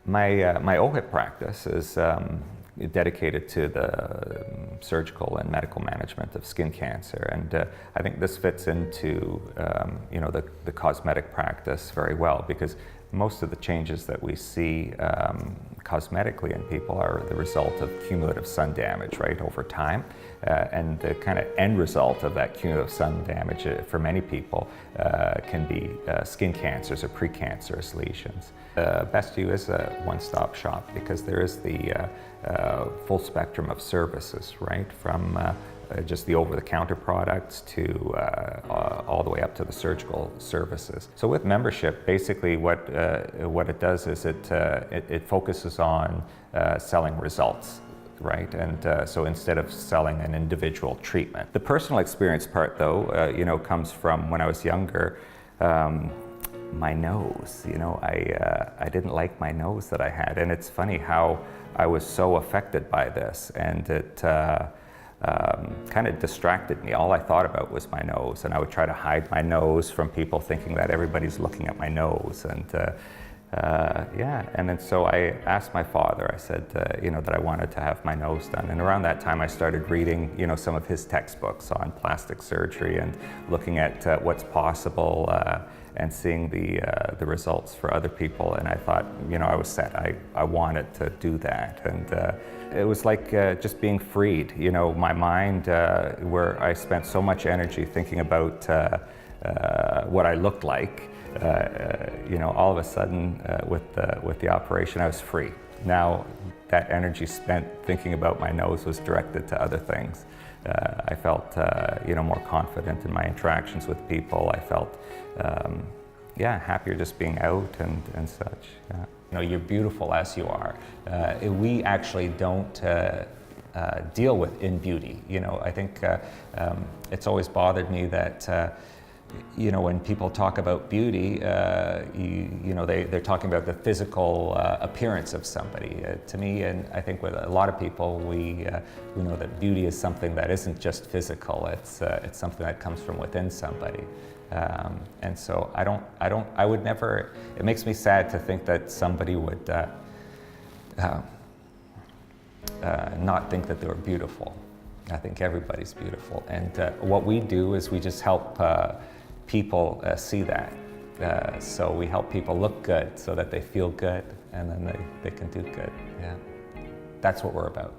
My OHIP practice is dedicated to the surgical and medical management of skin cancer, and I think this fits into the cosmetic practice very well, because most of the changes that we see cosmetically in people are the result of cumulative sun damage, right, over time. And the kind of end result of that cumulative sun damage for many people can be skin cancers or precancerous lesions. BestU is a one-stop shop because there is the full spectrum of services, right, from just the over-the-counter products to all the way up to the surgical services. So with membership, basically what it does is it focuses on selling results, right? And so instead of selling an individual treatment. The personal experience part, though, comes from when I was younger. My nose, I didn't like my nose that I had, and it's funny how I was so affected by this, and it kind of distracted me. All I thought about was my nose, and I would try to hide my nose from people, thinking that everybody's looking at my nose. And and then so I asked my father, I said, that I wanted to have my nose done. And around that time I started reading, some of his textbooks on plastic surgery and looking at what's possible and seeing the results for other people. And I thought, I was set. I wanted to do that. And it was like just being freed. My mind, where I spent so much energy thinking about what I looked like, all of a sudden with the operation, I was free. Now that energy spent thinking about my nose was directed to other things. I felt more confident in my interactions with people. I felt happier just being out and such. Yeah. You're beautiful as you are. We actually don't deal with in beauty. I think it's always bothered me that when people talk about beauty, they're talking about the physical appearance of somebody. To me, and I think with a lot of people, we know that beauty is something that isn't just physical. It's something that comes from within somebody. And so I would never. It makes me sad to think that somebody would not think that they were beautiful. I think everybody's beautiful, and what we do is we just help people see that. So we help people look good so that they feel good, and then they can do good. Yeah, that's what we're about.